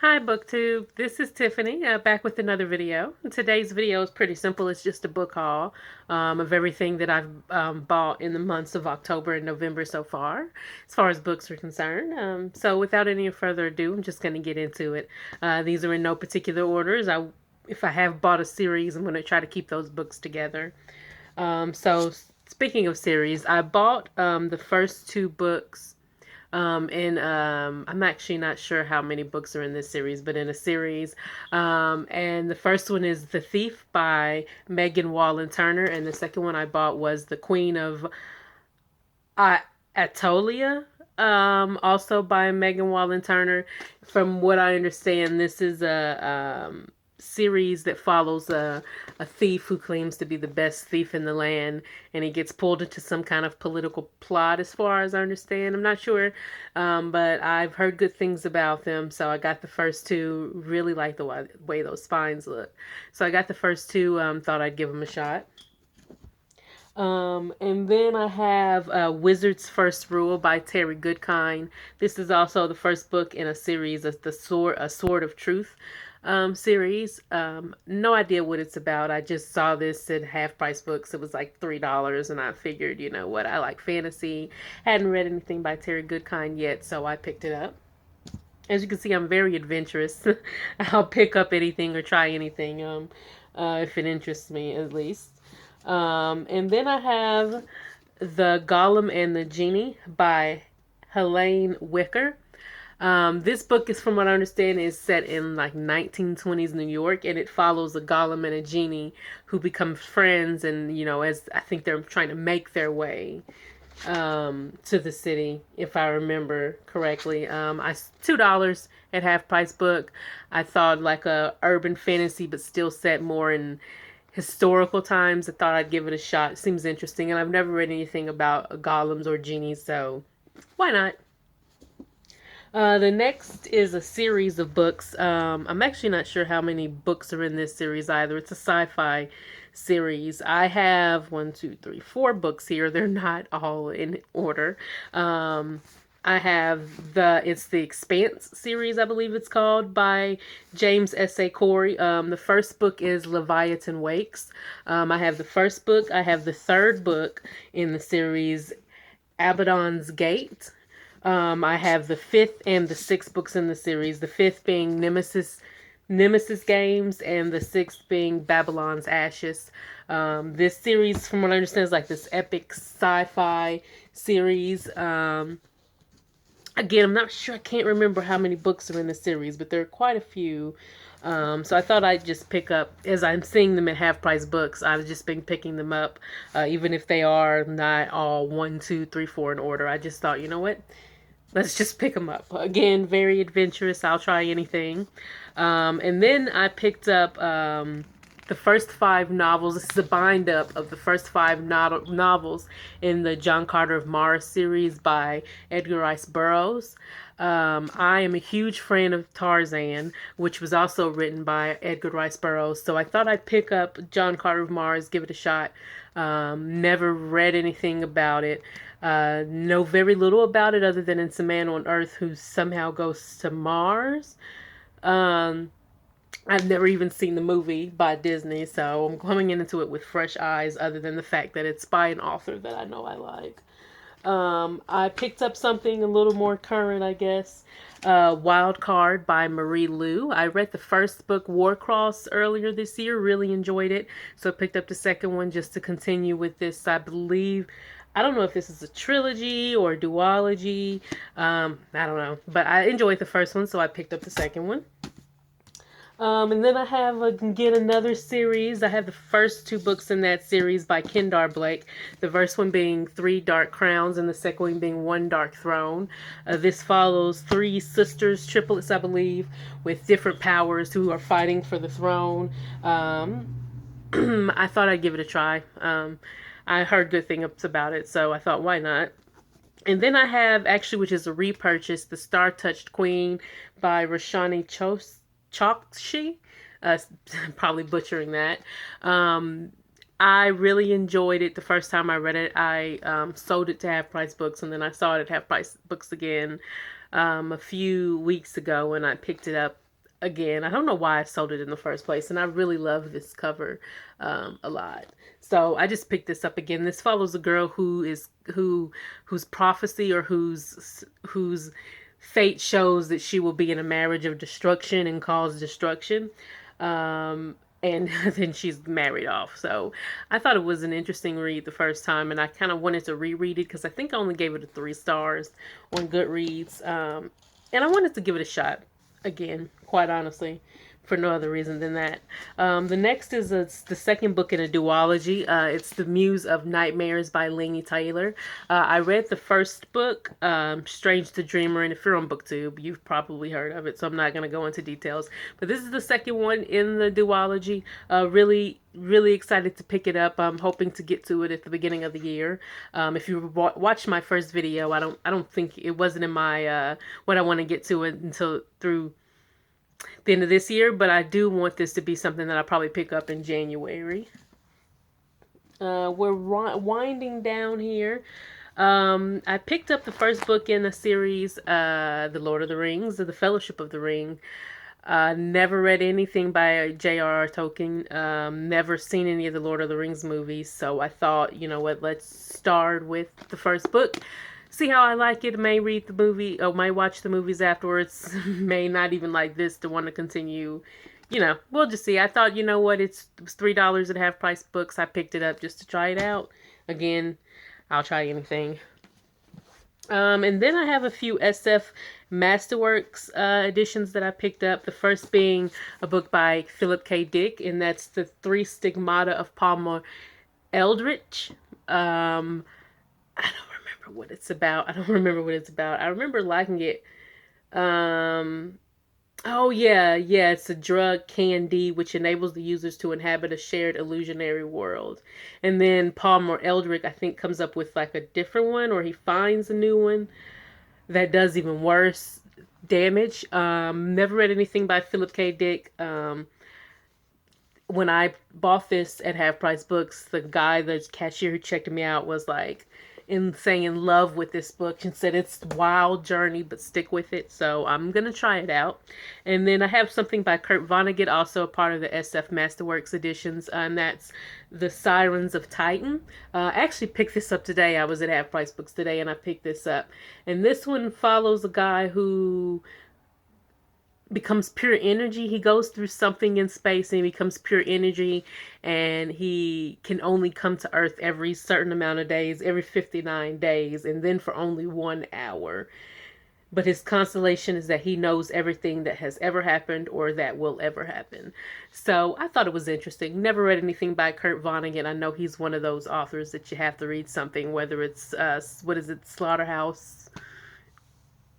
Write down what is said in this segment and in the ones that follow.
Hi BookTube, this is Tiffany back with another video. Today's video is pretty simple. It's just a book haul of everything that I've bought in the months of October and November so far as books are concerned. So without any further ado, I'm just going to get into it. These are in no particular orders. If I have bought a series, I'm going to try to keep those books together. So speaking of series, I bought the first two books and I'm actually not sure how many books are in this series, but in a series. And the first one is The Thief by Megan Wallen Turner, and the second one I bought was The Queen of uh, Atolia, also by Megan Wallen Turner. From what I understand, this is a series that follows a thief who claims to be the best thief in the land, and he gets pulled into some kind of political plot, as far as I understand. I'm not sure, but I've heard good things about them, so I got the first two. Really like the way those spines look. So I got the first two, thought I'd give them a shot. And then I have Wizard's First Rule by Terry Goodkind. This is also the first book in a series of A Sword of Truth series. No idea what it's about. I just saw this at Half Price Books. It was like $3, and I figured, you know what, I like fantasy. Hadn't read anything by Terry Goodkind yet, so I picked it up. As you can see, I'm very adventurous. I'll pick up anything or try anything if it interests me, at least. And then I have The Golem and the Genie by Helene Wicker. This book is, from what I understand, is set in like 1920s New York, and it follows a golem and a genie who become friends, and as I think they're trying to make their way to the city, if I remember correctly. I $2 at Half Price Book. I thought like a urban fantasy, but still set more in historical times. I thought I'd give it a shot. It seems interesting, and I've never read anything about golems or genies, so why not? The next is a series of books. I'm actually not sure how many books are in this series either. It's a sci-fi series. I have one, two, three, four books here. They're not all in order. I have it's the Expanse series, I believe it's called, by James S.A. Corey. The first book is Leviathan Wakes. I have the first book. I have the third book in the series, Abaddon's Gate. I have the fifth and the sixth books in the series. The fifth being Nemesis Games, and the sixth being Babylon's Ashes. This series, from what I understand, is like this epic sci-fi series. Again, I'm not sure. I can't remember how many books are in the series, but there are quite a few. So I thought I'd just pick up, as I'm seeing them at Half Price Books, I've just been picking them up, even if they are not all one, two, three, four in order. I just thought, you know what? Let's just pick them up. Again, very adventurous. I'll try anything. And then I picked up the first five novels. This is a bind up of the first five novels in the John Carter of Mars series by Edgar Rice Burroughs. I am a huge fan of Tarzan, which was also written by Edgar Rice Burroughs. So I thought I'd pick up John Carter of Mars, give it a shot. Never read anything about it. Know very little about it other than it's a man on Earth who somehow goes to Mars. Um, I've never even seen the movie by Disney, so I'm coming into it with fresh eyes, other than the fact that it's by an author that I know I like. I picked up something a little more current, I guess. Wild Card by Marie Lu. I read the first book, Warcross, earlier this year. Really enjoyed it. So I picked up the second one just to continue with this. I believe, I don't know if this is a trilogy or a duology. I don't know. But I enjoyed the first one, so I picked up the second one. And then I have again another series. I have the first two books in that series by Kendar Blake. The first one being Three Dark Crowns, and the second one being One Dark Throne. This follows three sisters, triplets, I believe, with different powers who are fighting for the throne. I thought I'd give it a try. I heard good things about it, so I thought, why not? And then I have, actually, which is a repurchase, The Star Touched Queen by Roshani Chokshi. Uh, Probably butchering that. I really enjoyed it the first time I read it. I sold it to Half Price Books, and then I saw it at Half Price Books again a few weeks ago, and I picked it up again. I don't know why I sold it in the first place, and I really love this cover a lot. So I just picked this up again. This follows a girl whose prophecy or whose fate shows that she will be in a marriage of destruction and cause destruction. And then she's married off. So I thought it was an interesting read the first time, and I kind of wanted to reread it because I think I only gave it a 3 stars on Goodreads. And I wanted to give it a shot again, quite honestly, for no other reason than that. The next is the second book in a duology. It's The Muse of Nightmares by Laini Taylor. I read the first book, Strange the Dreamer, and if you're on BookTube, you've probably heard of it, so I'm not going to go into details. But this is the second one in the duology. Really excited to pick it up. I'm hoping to get to it at the beginning of the year. If you watched my first video, I don't think it wasn't in my what I want to get to it until through the end of this year, but I do want this to be something that I'll probably pick up in January. We're winding down here. I picked up the first book in the series, The Lord of the Rings, The Fellowship of the Ring. Never read anything by J.R.R. Tolkien. Never seen any of the Lord of the Rings movies, so I thought, you know what, let's start with the first book. See how I like it. May read the movie, or may watch the movies afterwards. May not even like this to want to continue. You know, we'll just see. I thought, you know what, it was $3 at half price books. I picked it up just to try it out. Again, I'll try anything. And then I have a few SF Masterworks editions that I picked up. The first being a book by Philip K. Dick, and that's The Three Stigmata of Palmer Eldritch. I don't remember what it's about. I remember liking it. Oh yeah, it's a drug, Candy, which enables the users to inhabit a shared illusionary world. And then Palmer Eldritch, I think, comes up with like a different one, or he finds a new one that does even worse damage. Never read anything by Philip K. Dick. When I bought this at Half Price Books, the guy, the cashier who checked me out, was like in love with this book and said it's a wild journey, but stick with it. So I'm gonna try it out. And then I have something by Kurt Vonnegut, also a part of the SF Masterworks editions, and that's The Sirens of Titan. I actually picked this up today. I was at Half Price Books today and I picked this up. And this one follows a guy who becomes pure energy. He goes through something in space and he becomes pure energy, and he can only come to Earth every certain amount of days, every 59 days, and then for only 1 hour. But his consolation is that he knows everything that has ever happened or that will ever happen. So I thought it was interesting. Never read anything by Kurt Vonnegut. I know he's one of those authors that you have to read something, whether it's Slaughterhouse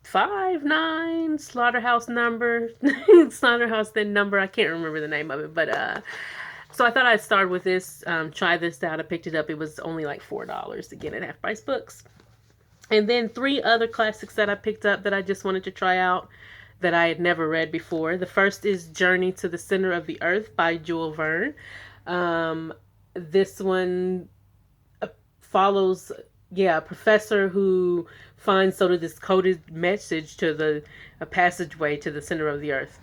5, 9, Slaughterhouse number, Slaughterhouse then number. I can't remember the name of it, but so I thought I'd start with this, try this out. I picked it up. It was only like $4 again at Half Price Books. And then 3 other classics that I picked up that I just wanted to try out that I had never read before. The first is Journey to the Center of the Earth by Jules Verne. This one follows a professor who finds sort of this coded message to a passageway to the center of the earth.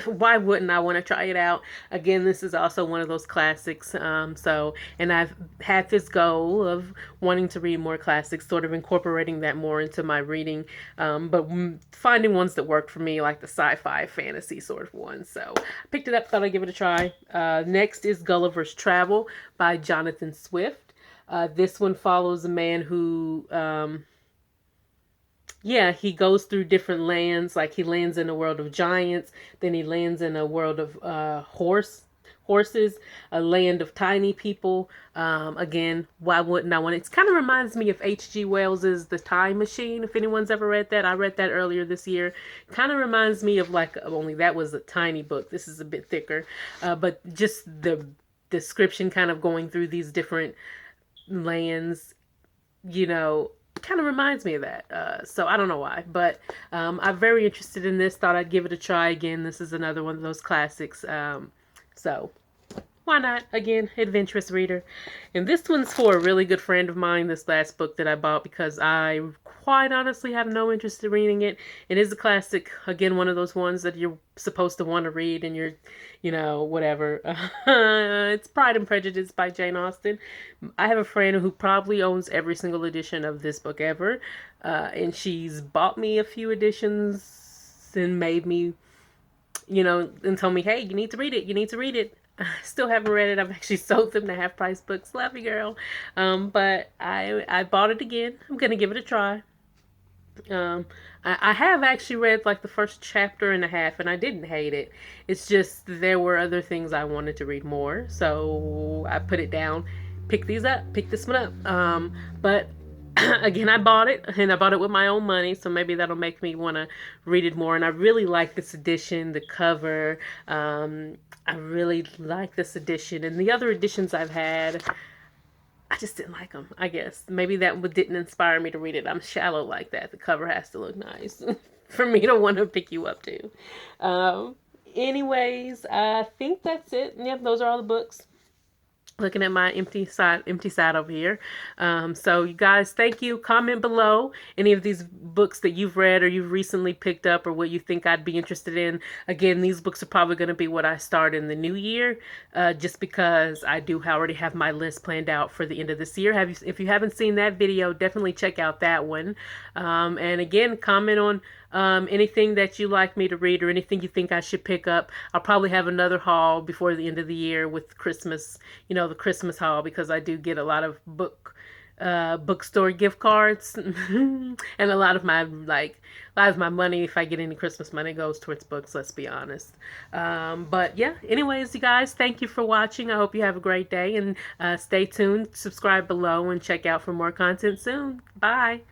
Why wouldn't I want to try it out? Again, this is also one of those classics. And I've had this goal of wanting to read more classics, sort of incorporating that more into my reading, but finding ones that worked for me, like the sci-fi fantasy sort of ones. So I picked it up, thought I'd give it a try. Next is Gulliver's Travel by Jonathan Swift. This one follows a man who, he goes through different lands. Like he lands in a world of giants, then he lands in a world of horses, a land of tiny people. Again, why wouldn't I want it? It kind of reminds me of H.G. Wells's The Time Machine, if anyone's ever read that. I read that earlier this year. Kind of reminds me of only that was a tiny book. This is a bit thicker. But just the description kind of going through these different lands, kind of reminds me of that. So I don't know why, but I'm very interested in this. Thought I'd give it a try again. This is another one of those classics. So Why not? Again, adventurous reader. And this one's for a really good friend of mine, this last book that I bought, because I quite honestly have no interest in reading it. It is a classic. Again, one of those ones that you're supposed to want to read and you're, whatever. It's Pride and Prejudice by Jane Austen. I have a friend who probably owns every single edition of this book ever. And she's bought me a few editions and made me, and told me, hey, you need to read it. You need to read it. I still haven't read it. I've actually sold them to half price books. Love you, girl. But I bought it again. I'm gonna give it a try. Um, I have actually read like the first chapter and a half, and I didn't hate it. It's just there were other things I wanted to read more, so I put it down. Pick this one up. But again, I bought it, and I bought it with my own money, so maybe that'll make me want to read it more. And I really like this edition, the cover. I really like this edition, and the other editions I've had, I just didn't like them. I guess maybe that didn't inspire me to read it. I'm shallow like that. The cover has to look nice for me to want to pick you up to. Um, Anyways, I think that's it. Yep, those are all the books. Looking at my empty side over here. So you guys, thank you. Comment below any of these books that you've read or you've recently picked up, or what you think I'd be interested in. Again, these books are probably going to be what I start in the new year, just because I do already have my list planned out for the end of this year. If you haven't seen that video, definitely check out that one. And again, comment on anything that you like me to read or anything you think I should pick up. I'll probably have another haul before the end of the year with Christmas, the Christmas haul, because I do get a lot of bookstore gift cards and a lot of my money, if I get any Christmas money, goes towards books, let's be honest. But yeah, anyways, you guys, thank you for watching. I hope you have a great day, and stay tuned, subscribe below, and check out for more content soon. Bye.